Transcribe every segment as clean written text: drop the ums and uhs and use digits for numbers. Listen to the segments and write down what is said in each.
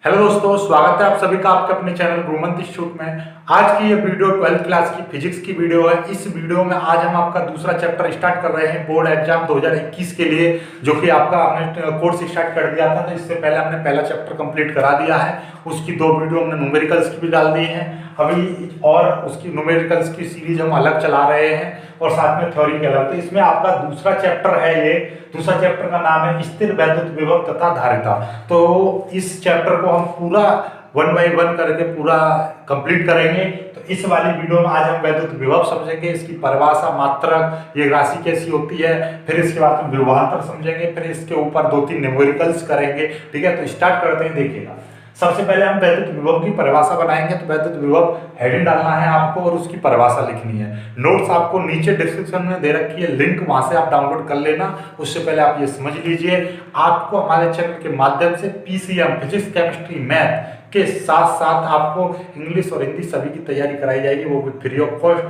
Hello दोस्तों, स्वागत है आप सभी का आपके अपने चैनल गुरुमंत इंस्टीट्यूट में। आज की ये वीडियो 12th क्लास की फिजिक्स की वीडियो है। इस वीडियो में आज हम आपका दूसरा चैप्टर स्टार्ट कर रहे हैं बोर्ड एग्जाम 2021 के लिए, जो कि आपका हमने कोर्स स्टार्ट कर दिया था। तो इससे पहले हमने पहला चैप्टर कंप्लीट करा दिया है। उसकी 2 वीडियो हमने न्यूमेरिकल्स की भी डाल दी है अभी, और उसकी न्यूमेरिकल्स की सीरीज हम अलग चला रहे हैं और साथ में थ्योरी के अलग। तो इसमें आपका दूसरा चैप्टर है। ये दूसरा चैप्टर का नाम है स्थिर वैद्युत विभव तथा धारिता। तो इस चैप्टर को हम पूरा 1 बाय 1 करके पूरा कंप्लीट करेंगे। तो इस वाली वीडियो में आज हम वैद्युत विभव समझेंगे, इसकी परिभाषा, मात्रक, ये राशि कैसी होती है, फिर इसके बाद हम विभवांतर समझेंगे, फिर इसके ऊपर 2-3 न्यूमेरिकल्स करेंगे। ठीक है, तो स्टार्ट करते हैं। देखिएगा, सबसे पहले हम वैद्युत विभव की परिभाषा बनाएंगे। तो वैद्युत विभव हेडिंग डालना है आपको और उसकी परिभाषा लिखनी है। नोट्स आपको नीचे डिस्क्रिप्शन में दे रखी है लिंक, वहां से आप डाउनलोड कर लेना। उससे पहले आप ये समझ लीजिए, आपको हमारे चैनल के माध्यम से पीसीएम फिजिक्स केमिस्ट्री मैथ के साथ साथ आपको इंग्लिश और हिंदी सभी की तैयारी कराई जाएगी, वो भी free of cost.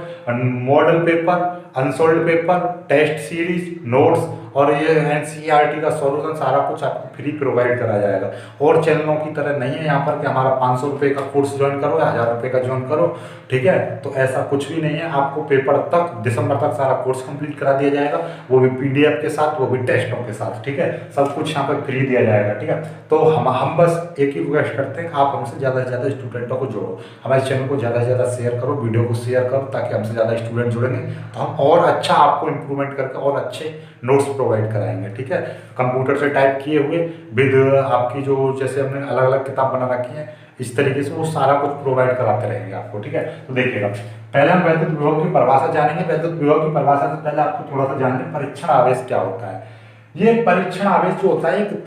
Model paper, unsolved paper, test series, notes और ये एनसीईआरटी का सॉल्यूशन, सारा कुछ आपको फ्री प्रोवाइड करा जाएगा। और चैनलों की तरह नहीं है यहाँ पर कि हमारा 500 रुपये का कोर्स ज्वाइन करो या 1000 रुपये का ज्वाइन करो। ठीक है, तो ऐसा कुछ भी नहीं है। आपको पेपर तक, दिसंबर तक सारा कोर्स कंप्लीट करा दिया जाएगा, वो भी पीडीएफ के साथ, वो भी टेस्टों के साथ। ठीक है, सब कुछ यहाँ पर फ्री दिया जाएगा। ठीक है, तो हम बस एक ही रिक्वेस्ट करते हैं, आप हमसे ज़्यादा से ज़्यादा स्टूडेंटों को जोड़ो, हमारे चैनल को ज़्यादा से ज़्यादा शेयर करो, वीडियो को शेयर करो, ताकि हमसे ज़्यादा स्टूडेंट जुड़ेंगे तो हम और अच्छा आपको इंप्रूवमेंट करके और अच्छे नोट्स प्रोवाइड कराएंगे। ठीक है, कंप्यूटर से टाइप किए हुए विद आपकी जो, जैसे हमने अलग अलग किताब बना रखी है, इस तरीके से वो सारा कुछ प्रोवाइड कराते रहेंगे आपको। ठीक है, तो देखिएगा, पहले हम वैद्युत विभव की परिभाषा जानेंगे। वैद्युत विभव की परिभाषा से पहले आपको थोड़ा सा जानना है परीक्षण आवेश क्या होता है। ये परीक्षण आवेश जो होता है, एक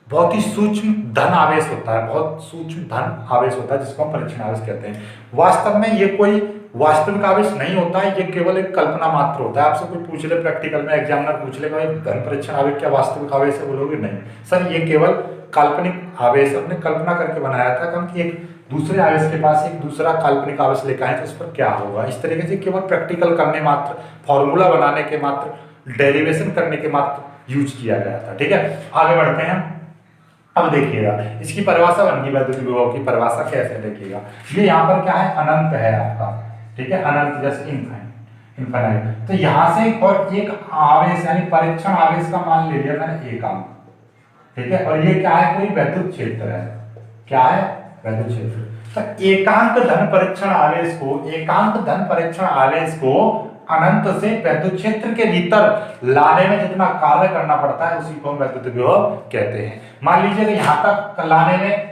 बहुत ही सूक्ष्म धन आवेश होता है, बहुत सूक्ष्म धन आवेश होता है, जिसको हम परीक्षण आवेश कहते हैं। वास्तव में ये कोई वास्तविक आवेश नहीं होता है, ये केवल एक कल्पना मात्र होता है। आपसे कोई पूछ ले प्रैक्टिकल में, एग्जामिनर पूछ ले भाई धन परीक्षण आवेश क्या वास्तविक आवेश है, बोलोगे नहीं सर, ये केवल काल्पनिक आवेश हमने कल्पना करके बनाया था। हम कि एक दूसरे आवेश के पास एक दूसरा काल्पनिक आवेश लेकर आए तो उस पर क्या होगा, इस तरीके से केवल प्रैक्टिकल करने मात्र, फॉर्मूला बनाने के मात्र, डेरिवेशन करने के मात्र यूज किया गया था। ठीक है, आगे बढ़ते हैं। अब देखिएगा, इसकी परिभाषा बन गई वैद्युत विभव की परिभाषा कैसे, देखिएगा ये यहाँ पर क्या है, अनंत है आपका। ठीक है, अनंत जैसे इनफाइनाइट। तो यहाँ से और एक आवेश यानी परीक्षण आवेश का मान ले लिया मैंने एकांक। ठीक है, और ये क्या है, कोई वैद्युत क्षेत्र है। क्या है, वैद्युत क्षेत्र। तो एकांक धन परीक्षण आवेश को अनंत से वैद्युत क्षेत्र के भीतर लाने में जितना कार्य करना पड़ता है उसी को हम वैद्युत विभव कहते हैं। मान लीजिए कि यहाँ तक लाने में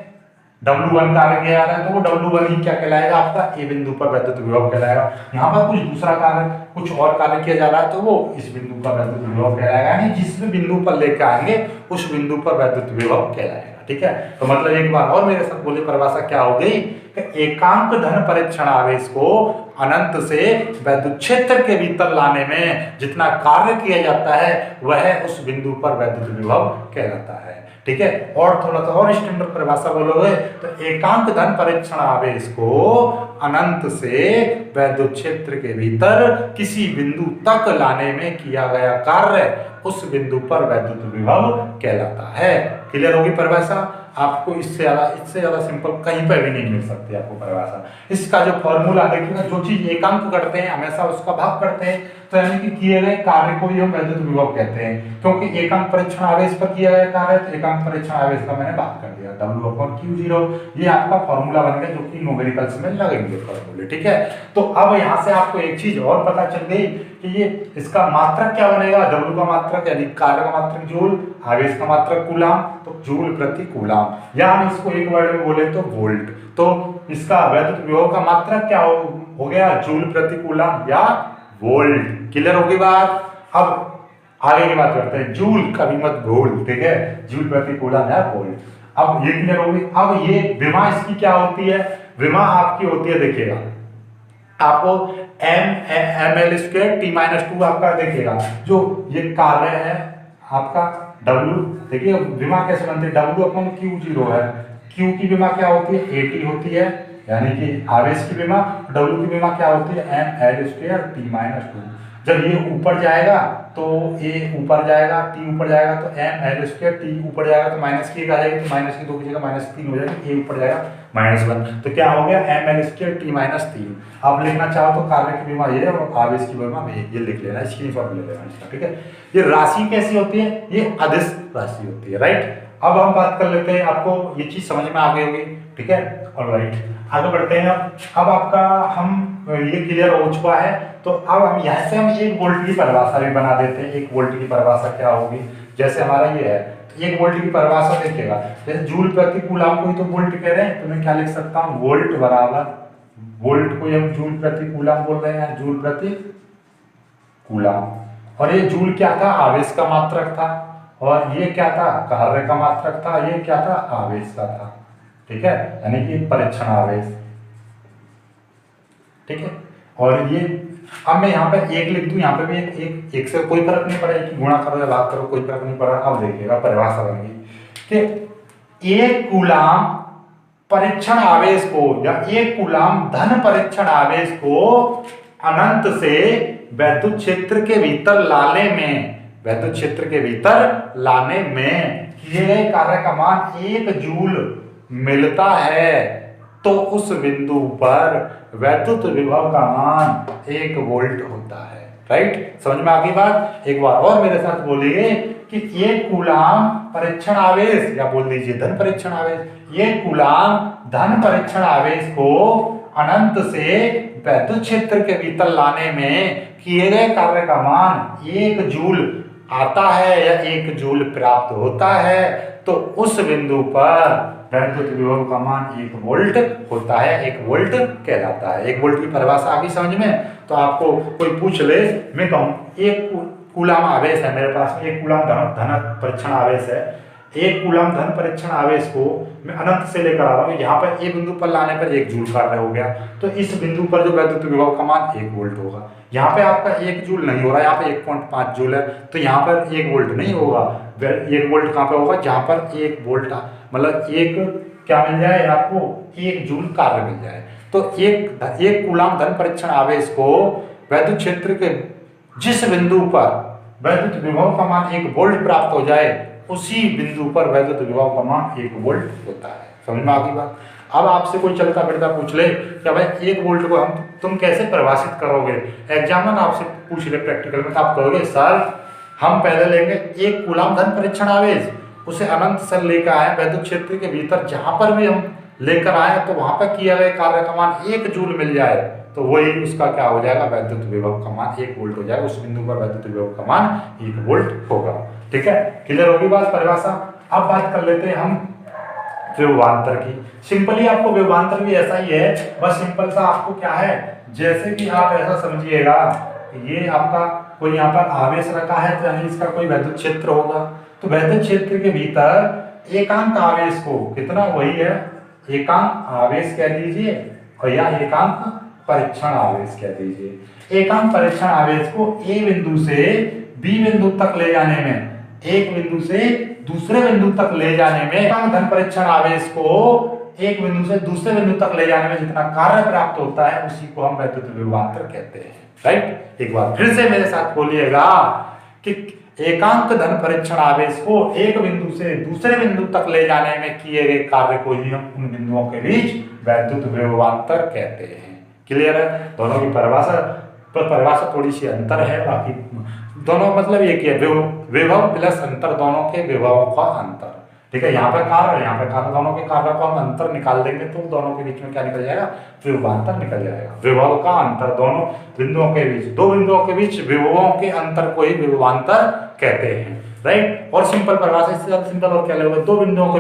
W1 कार्य किया जा रहा है, तो वो W1 ही क्या कहलाएगा, आपका ए बिंदु पर वैद्युत विभव कहलाएगा। यहाँ पर कुछ दूसरा कार्य, कुछ और कार्य किया जा रहा है, तो वो इस बिंदु पर वैद्युत विभव कहलाएगा। यानी जिस भी बिंदु पर लेकर आएंगे उस बिंदु पर वैद्युत विभव कहलाएगा। ठीक है, तो मतलब एक बार और मेरे साथ बोली, परिभाषा क्या हो गई कि एकांक धन परीक्षण आवेश को अनंत से वैद्युत क्षेत्र के भीतर लाने में जितना कार्य किया जाता है वह उस बिंदु पर वैद्युत विभव कहलाता है। ठीक है, और थोड़ा सा और स्टैंडर्ड परिभाषा बोलोगे तो एकांक धन परीक्षण आवेश को अनंत से वैद्युत क्षेत्र के भीतर किसी बिंदु तक लाने में किया गया कार्य उस बिंदु पर वैद्युत विभव कहलाता है। क्लियर होगी परिभाषा? आपको इससे ज्यादा सिंपल कहीं पर भी नहीं मिल सकती आपको परिभाषा। इसका जो फॉर्मूला देखिएगा, जो चीज एकांक करते हैं हमेशा उसका भाग करते हैं, तो यानी कि किए गए कार्य को ही हम वैद्युत विभव कहते हैं। क्योंकि एकांक परीक्षण आवेश पर किया गया कार्य, तो एकांक परीक्षण आवेश का मैंने बात कर दिया, W/Q0। ये आपका फॉर्मूला बन गया, जो कि न्यूमेरिकल्स में लगेंगे फॉर्मूले। ठीक है, तो अब यहाँ से आपको एक चीज और पता चल गई कि ये इसका मात्रक क्या बनेगा, W का मात्रक यानी कार्य का मात्रक जूल, आवेश का मात्रक कूलाम, तो जूल प्रति कूलाम, या हम इसको एक वर्ड में बोले तो वोल्ट। तो इसका वैद्युत विभव का मात्रक क्या हो गया, जूल प्रति कूलाम या वोल्ट। क्लियर होगी बात? अब आगे की बात करते हैं, जूल कभी मत भूल। ठीक है, जूल प्रति कूलाम या वोल्ट। अब ये क्लियर होगी। अब ये विमा इसकी क्या होती है, विमा आपकी होती है, देखिएगा आपको ml² t-2 आपका, देखिएगा जो ये कार्य है आपका W, देखिए विमा कैसे बनती है, W/Q0 है। Q की विमा क्या होती है, AT होती है, यानी कि आवेश की विमा। W की विमा क्या होती है, ml² t-2। जब ये ऊपर जाएगा तो ए ऊपर जाएगा, टी ऊपर जाएगा तो एम एल स्क्वायर, टी ऊपर जाएगा तो माइनस की एक आ जाएगी, तो माइनस की 2 की जगह -3 हो जाएगी, ए ऊपर जाएगा -1, तो क्या हो गया एम एल स्क्वायर टी -3। आप लिखना चाहो तो कार्य की विमा ये और आवेश की विमा ये लिख लेना, स्क्रीनशॉट ले लेना इसका, ठीक है। ये राशि कैसी होती है, ये अदिश राशि होती है, राइट। अब हम बात कर लेते हैं, आपको ये चीज समझ में आ गई होगी, ठीक है। ऑलराइट, आगे बढ़ते हैं। अब आपका हम ये क्लियर हो चुका है, तो अब हम यहाँ से हम 1 वोल्ट की परिभाषा भी बना देते हैं। 1 वोल्ट की परिभाषा क्या होगी, जैसे हमारा ये है, तो 1 वोल्ट की परिभाषा देखिएगा, जैसे जूल प्रति कूलम को ही तो वोल्ट कह रहे हैं, तो मैं क्या लिख सकता हूँ, वोल्ट बराबर, वोल्ट को हम जूल प्रति कूलम बोल रहे हैं, जूल प्रति कूलम। और ये जूल क्या था, आवेश का मात्रक था, और ये क्या था, कार्य का मात्रक था, ये क्या था, आवेश का था, ठीक है, यानी कि परीक्षण आवेश, ठीक है। और ये अब मैं यहाँ पे 1 लिख दूं, यहाँ पे भी एक से कोई फर्क नहीं पड़ेगा कि गुणा करो या भाग करो, कोई फर्क नहीं पड़ा। अब देखिएगा परिभाषा बन गई कि 1 कूलम परीक्षण आवेश को या 1 कूलम धन परीक्षण आवेश को अनंत से वैद्युत क्षेत्र के भीतर लाने में, वैद्युत क्षेत्र के भीतर लाने में किए गए कार्य का मान 1 जूल मिलता है, तो उस बिंदु पर वैद्युत विभव का मान 1 वोल्ट होता है, राइट। समझ में आ गई बात। एक बार और मेरे साथ बोलिए कि 1 कूलम परीक्षण आवेश, या बोल दीजिए धन परीक्षण आवेश, 1 कूलम धन परीक्षण आवेश को अनंत से वैद्युत क्षेत्र के भीतर लाने में किए गए कार्य का मान 1 जूल आता है या 1 जूल प्राप्त होता है, तो उस बिंदु पर वैद्युत विभव का मान 1 वोल्ट होता है, 1 वोल्ट कहलाता है। 1 वोल्ट की परिभाषा आ गई समझ में। तो आपको कोई पूछ ले, मैं कहूँ 1 कूलम आवेश है मेरे पास में, 1 कूलम धन परीक्षण आवेश है, 1 कूलम धन परीक्षण आवेश को मैं अनंत से लेकर आ रहा हूँ, यहाँ पर एक बिंदु पर लाने पर 1 जूल कार्य हो गया, तो इस बिंदु पर जो वैद्युत विभव का मान 1 वोल्ट होगा। यहाँ पे आपका 1 जूल नहीं हो रहा है, यहाँ पे 1.5 जूल है, तो यहाँ पर 1 वोल्ट नहीं होगा। 1 वोल्ट कहाँ पे होगा, जहाँ पर 1 वोल्ट मतलब 1 क्या मिल जाए आपको, 1 जूल कार्य मिल जाए। तो 1 कूलम धन परीक्षण आवेश को वैद्युत क्षेत्र के जिस बिंदु पर वैद्युत विभव का मान 1 वोल्ट प्राप्त हो जाए, उसी बिंदु पर वैद्युत विभव का मान 1 वोल्ट होता है। समझ में आ गई बात। अब आपसे कोई चलता फिरता पूछ ले कि भाई 1 वोल्ट को तुम कैसे परिभाषित करोगे, एग्जाम में आपसे पूछ ले प्रैक्टिकल में, तो आप कहोगे सर हम पहले लेंगे 1 कूलम धन परीक्षण आवेश, उसे अनंत से लेकर आए वैद्युत क्षेत्र के भीतर, जहां पर भी हम लेकर आए तो वहां पर किया गया कार्य का मान 1 जूल मिल जाए, तो वही उसका क्या हो जाएगा, वैद्युत विभव का मान 1 वोल्ट हो जाएगा। उस बिंदु पर वैद्युत विभव का मान 1 वोल्ट होगा। ठीक है, क्लियर होगी बात परिभाषा। अब बात कर लेते हैं हम विभवांतर की। सिंपली आपको विभवांतर भी ऐसा ही है, बस सिंपल सा आपको क्या है, जैसे कि आप ऐसा समझिएगा, ये आपका कोई यहाँ पर आवेश रखा है, तो यानी इसका कोई वैद्युत क्षेत्र होगा, तो वैद्युत क्षेत्र के भीतर एकांक आवेश को कितना, वही है एकांक आवेश कह दीजिए, और या एकांक परीक्षण आवेश कह दीजिए। एकांक परीक्षण आवेश को ए बिंदु से बी बिंदु तक ले जाने में, एक बिंदु से दूसरे बिंदु तक ले जाने में, एकांक धन परीक्षण आवेश को एक बिंदु से दूसरे बिंदु तक ले जाने में जितना कार्य प्राप्त होता है, उसी को हम वैद्युत विभवांतर कहते हैं। राइट, एक बार फिर से मेरे साथ बोलिएगा कि एकांक धन परीक्षण आवेश को एक बिंदु से दूसरे बिंदु तक ले जाने में किए गए कार्य को ही हम उन बिंदुओं के बीच वैद्युत विभवांतर कहते हैं। क्लियर है, दोनों की परिभाषा थोड़ी सी अंतर है, बाकी दोनों मतलब एक ही है, विभव प्लस अंतर, दोनों के विभवों का अंतर। ठीक है, यहाँ पे कार्य, यहाँ पे कार्य, दोनों के कार्य को हम अंतर निकाल देंगे तो दोनों के बीच में क्या निकल जाएगा, विभवांतर निकल जाएगा। विभव का अंतर दोनों बिंदुओं के बीच, दो बिंदुओं के बीच विभवों के अंतर को ही विभवांतर कहते हैं। राइट, और सिंपल परिभाषा, इससे ज्यादा सिंपल और क्या लगेगा, दो बिंदुओं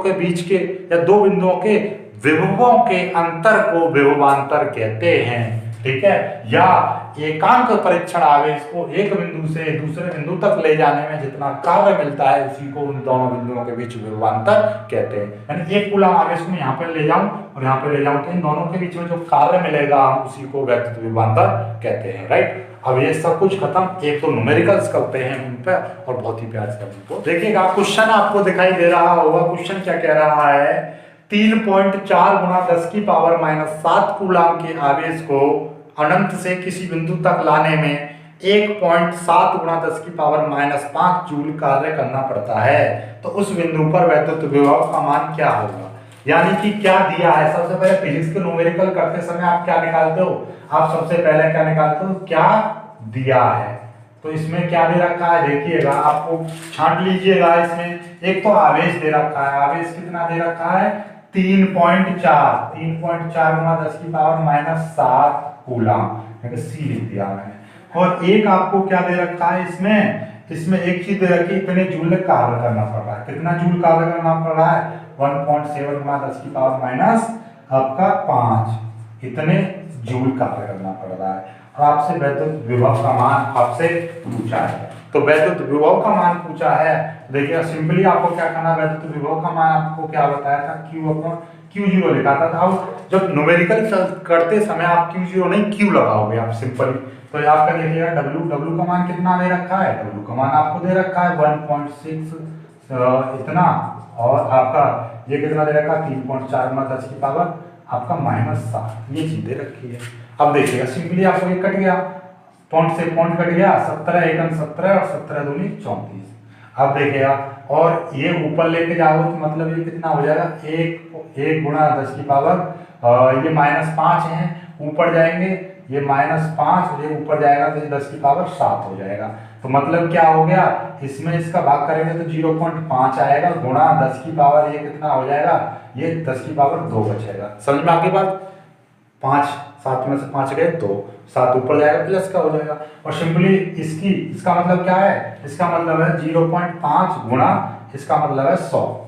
के बीच के या दो बिंदुओं के विभवों के अंतर को विभवांतर कहते हैं। ठीक है, या एकांक परीक्षण आवेश को एक बिंदु से दूसरे बिंदु तक ले जाने में जितना कार्य मिलता है, उसी को उन दोनों बिंदुओं के बीच विभवांतर कहते हैं। यानी एक कूलम आवेश को यहाँ पर ले जाऊं और यहाँ पे ले जाऊं, तो इन दोनों के बीच में जो कार्य मिलेगा हम उसी को वैद्युत विभवांतर कहते हैं। राइट, अब ये सब कुछ खत्म, एक तो न्यूमेरिकल्स करते हैं उन पे, और बहुत ही प्यार से आपको देखिएगा। क्वेश्चन आपको दिखाई दे रहा होगा, क्वेश्चन क्या कह रहा है, 3.4 × 10⁻⁷ कूलम के आवेश को अनंत से किसी बिंदु तक लाने में 1.7 गुणा 10 की पावर -5 जूल कार्य करना पड़ता है, तो उस बिंदु पर वैद्युत विभव का मान क्या होगा। यानी कि क्या दिया है, सबसे पहले फिजिक्स के न्यूमेरिकल करते समय आप क्या निकालते हो, आप सबसे पहले क्या निकालते हो, क्या दिया है। तो इसमें क्या दे रखा है देखिएगा, आपको छांट लीजिएगा। इसमें एक तो आवेश दे रखा है, आवेश कितना दे रखा है 3.4 गुणा 10 की पावर -7 कूलम, सी लिख दिया मैंने। और एक आपको क्या दे रखा है इसमें एक चीज दे रखी है, इतने जूल कार्य करना पड़ रहा है। कितना जूल कार्य करना पड़ रहा है 1.7 गुणा 10 की पावर माइनस आपका 5, इतने जूल कार्य करना पड़ रहा है। और आपसे वैद्युत विभव का मान आपसे पूछा है, तो वैद्युत विभव का मान पूछा है। देखिए सिंपली आपको क्या करना, वैद्युत विभव का मान आपको क्या बताया था, Q0 लिखा था। अब जब न्यूमेरिकल करते समय आप Q0 नहीं Q लगाओगे आप सिंपली, तो आपका देखिएगा W का मान कितना दे रखा है, W का मान आपको दे रखा है 1.6 इतना, और आपका ये कितना दे रखा है 3.4 गुणा 10 की पावर आपका -7, ये चीज दे रखी है। अब देखिएगा सिंपली आपको ये कट गया, पॉइंट से पॉइंट कट गया, 17 एकम 17 और 17 दूनी 34। अब देखिएगा और ये ऊपर लेके जाओगे तो मतलब ये कितना हो जाएगा, एक गुणा 10 की पावर ये -5 है, ऊपर जाएंगे ये -5, ये ऊपर जाएगा तो ये 10 की पावर 7 हो जाएगा। तो मतलब क्या हो गया, इसमें इसका भाग करेंगे तो 0.5 आएगा, गुणा 10 की पावर ये कितना हो जाएगा, ये 10 की पावर 2 बचेगा। समझ में आ गई बात, 5 7 में से 5 गए 2, 7 ऊपर जाएगा प्लस का हो जाएगा। और सिंपली इसका मतलब क्या है, इसका मतलब है 0.5 गुणा इसका मतलब है 100,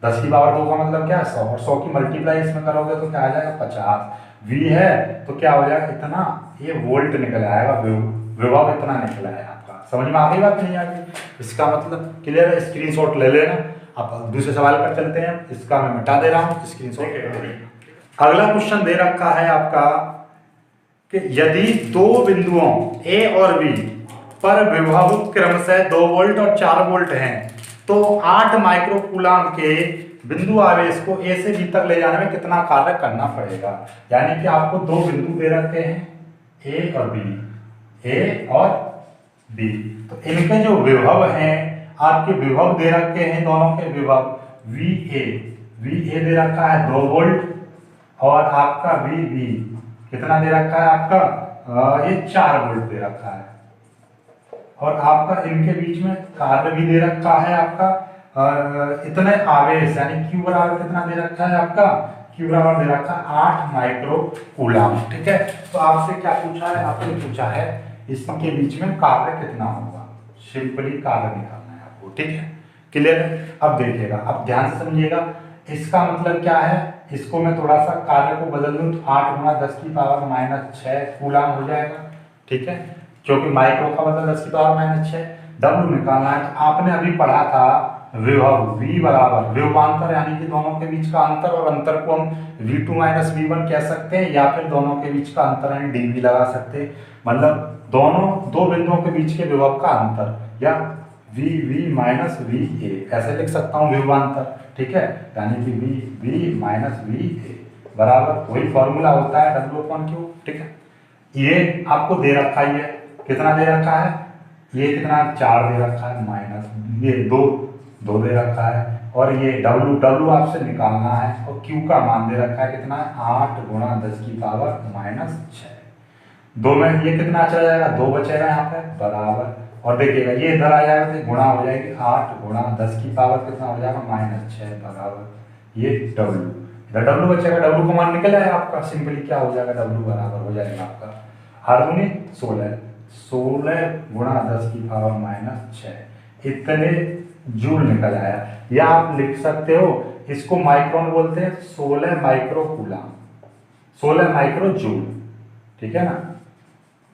10 की पावर 2 का मतलब क्या है 100, और 100 की मल्टीप्लाई इसमें करोगे तो क्या आ जाएगा 50। V है तो क्या हो जाएगा इतना, ये वोल्ट निकल आएगा, विभव इतना निकला है आपका। समझ में आ गई बात नहीं आ गई, इसका मतलब क्लियर है, स्क्रीनशॉट ले लेना। अब दूसरे सवाल पर चलते हैं, इसका मैं मिटा दे रहा हूँ, स्क्रीनशॉट। अगला क्वेश्चन दे रखा है आपका कि यदि दो बिंदुओं A और B पर विभव क्रमशः 2 वोल्ट और 4 वोल्ट हैं, तो 8 माइक्रो कूलम के बिंदु आवेश को A से B तक ले जाने में कितना कार्य करना पड़ेगा। यानी कि आपको दो बिंदु दे रखे हैं A और B, तो इनके जो विभव हैं, आपके विभव दे रखे हैं, दोनों के विभव VA दे रखा है 2 वोल्ट, और आपका VB कितना दे रखा है आपका ये 4 वोल्ट दे रखा है, और आपका इनके बीच में कार्य भी दे रखा है आपका इतने आवेश, यानी Q बराबर कितना दे रखा है आपका, Q बराबर दे रखा है 8 माइक्रो कूलम। ठीक है, तो आपसे क्या पूछा है, आपने पूछा है इसके बीच में कार्य कितना होगा, सिंपली कार्य निकालना है आपको। ठीक है, क्लियर है। अब देखिएगा, अब ध्यान से समझिएगा, इसका मतलब क्या है, इसको मैं थोड़ा सा कार्य को बदल दूं तो 8 गुणा 10 की पावर -6 कूलम हो जाएगा। ठीक है, क्योंकि माइक्रो का मतलब 10 की पावर -6, W निकालना है। तो आपने अभी पढ़ा था विभव V बराबर विभवांतर, यानी कि दोनों के बीच का अंतर, और अंतर को हम V2 - V1 कह सकते हैं, या फिर दोनों के बीच का अंतर है dV लगा सकते हैं, मतलब दो बिंदुओं के बीच के विभव का अंतर, या VV - VA ऐसे लिख सकता हूँ विभवांतर। ठीक है, यानी कि VV - VA बराबर वही फॉर्मूला होता है W/Q। ठीक है, ये आपको दे रखा है, कितना दे रखा है, ये कितना 4 दे रखा है, माइनस ये 2 दे रखा है, और ये W आपसे निकालना है, और Q का मान दे रखा है कितना, 8 गुणा 10 की पावर -6। 2 में ये कितना चला जाएगा, 2 बचेगा यहाँ पे बराबर, और देखिएगा ये इधर आ जाएगा तो गुणा हो जाएगी, 8 गुणा 10 की पावर कितना हो जाएगा -6 बराबर ये W, इधर W बचेगा, W का मान निकल आएगा आपका, सिंपली क्या हो जाएगा, W बराबर हो जाएगा आपका 8 दूनी 16 गुणा 10 की पावर -6, इतने जूल निकल आया। या आप लिख सकते हो, इसको माइक्रोन बोलते हैं, 16 माइक्रो कूलम, 16 माइक्रो जूल। ठीक है ना,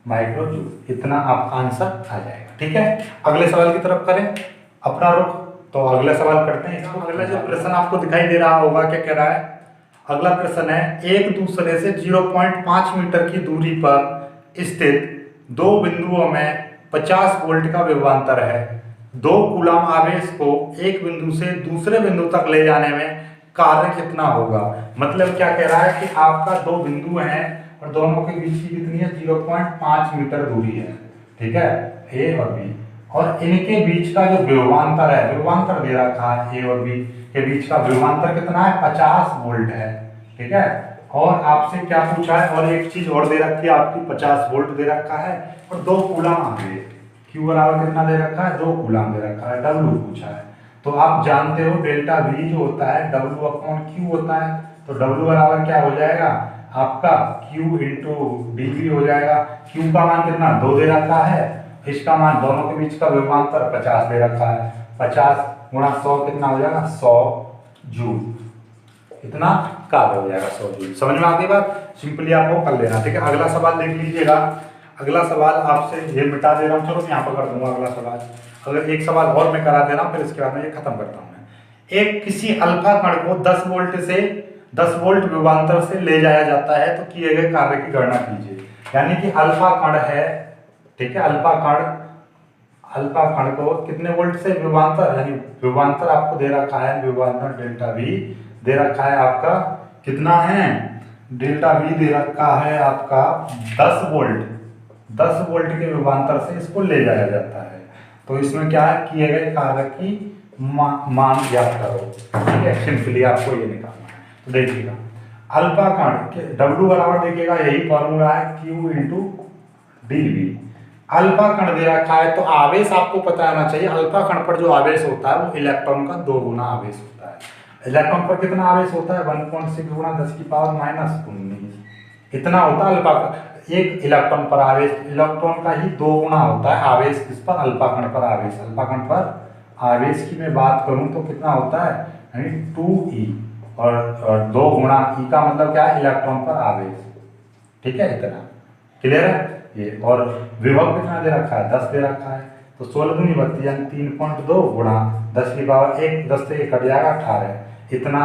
माइक्रो जूल, इतना आपका आंसर आ जाएगा। ठीक है, अगले सवाल की तरफ करें अपना रुख, तो अगला सवाल करते हैं इसको। अगला जो प्रश्न आपको दिखाई दे रहा होगा, क्या कह रहा है, अगला प्रश्न है, एक दूसरे से 0.5 मीटर की दूरी पर स्थित दो बिंदुओं में 50 वोल्ट का विभवांतर है। 2 कूलम आवेश को एक बिंदु से दूसरे बिंदु तक ले जाने में कार्य कितना होगा। मतलब क्या कह रहा है कि आपका 2 बिंदु हैं और दोनों के बीच की कितनी है 0.5 मीटर दूरी है, ठीक है, ए और बी। और इनके बीच का जो विभवांतर है, विभवांतर दे रखा है ए और बी के बीच का विभवांतर कितना है 50 वोल्ट है, ठीक है। और आपसे क्या पूछा है, और एक चीज और दे रखी है आपकी 50 वोल्ट दे रखा है और 2 कूलम आगे, क्यू बराबर कितना दे रखा है 2 कूलम दे रखा है, डब्ल्यू पूछा है। तो आप जानते हो डेल्टा वी जो होता है डब्ल्यू अपॉन क्यू होता है, तो डब्ल्यू बराबर क्या हो जाएगा आपका क्यू इंटू डी वी हो जाएगा। क्यू का मान कितना 2 दे रखा है, इसका मान दोनों के बीच का विभवांतर 50 दे रखा है, 50 गुणा 100 कितना हो जाएगा 100 जूल, इतना कार्य हो जाएगा 100 जूल। समझ में आ गई बात, सिंपली आप वो कर लेना, ठीक है। अगला सवाल देख लीजिएगा, अगला सवाल आपसे ये मिटा दे रहा हूँ, चलो यहाँ पर कर दूंगा अगला सवाल। अगर एक सवाल और मैं करा दे रहा हूँ, फिर इसके बाद में ये खत्म करता हूँ मैं। एक किसी अल्फा कण को 10 वोल्ट से 10 वोल्ट विभवांतर से ले जाया जाता है, तो किए गए कार्य की गणना कीजिए। यानी कि अल्फा कण है, ठीक है, अल्फा कण को कितने वोल्ट से विभवांतर, यानी विभवांतर आपको दे रखा है, विभवांतर डेल्टा वी दे रखा है आपका कितना है, डेल्टा वी दे रखा है आपका 10 वोल्ट, 10 वोल्ट के विभवांतर से इसको ले जाया जाता है। तो इसमें क्या है किए गए कार्य की मान ज्ञात करो, ठीक है, सिंपली आपको ये निकालना है। तो देखिएगा अल्फा कण के डब्ल्यू बराबर देखिएगा यही फॉर्मूला है Q into D V. Alpha कण दे रखा है तो आवेश आपको पता होना चाहिए, अल्फा कण पर जो आवेश होता है वो इलेक्ट्रॉन का 2 गुना आवेश होता है। इलेक्ट्रॉन पर कितना आवेश होता है 1.6 गुणा 10 की पावर -19, इतना होता है अल्फा का एक इलेक्ट्रॉन पर आवेश। इलेक्ट्रॉन का ही 2 गुना होता है आवेश किस पर, अल्फा कण पर आवेश। अल्फा कण पर आवेश की मैं बात करूं तो कितना होता है यानी 2e, और 2 गुणा ई का मतलब क्या है इलेक्ट्रॉन पर आवेश, ठीक है, इतना क्लियर है ये। और विभव कितना दे रखा है 10 दे रखा है, तो 16 दूनी 32 यानी 3.2 गुणा 10 की पावर 1, 10 से 1 कट जाएगा 18, इतना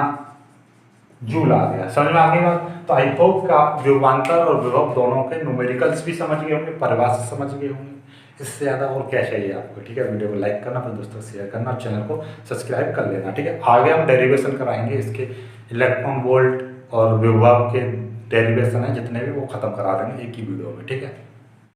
जूल आ गया। समझ में आ गई बात। तो आई होप कि आप विभवांतर और विभव दोनों के न्यूमेरिकल्स भी समझ गए होंगे, परिभाषा समझ गए होंगे। इससे ज़्यादा और क्या चाहिए आपको, ठीक है। वीडियो को लाइक करना, अपने दोस्तों को शेयर करना, चैनल को सब्सक्राइब कर लेना, ठीक है। आगे हम डेरिवेशन कराएंगे इसके, इलेक्ट्रॉन वोल्ट और विभव के डेरिवेशन है जितने भी, वो खत्म करा देंगे एक ही वीडियो में, ठीक है।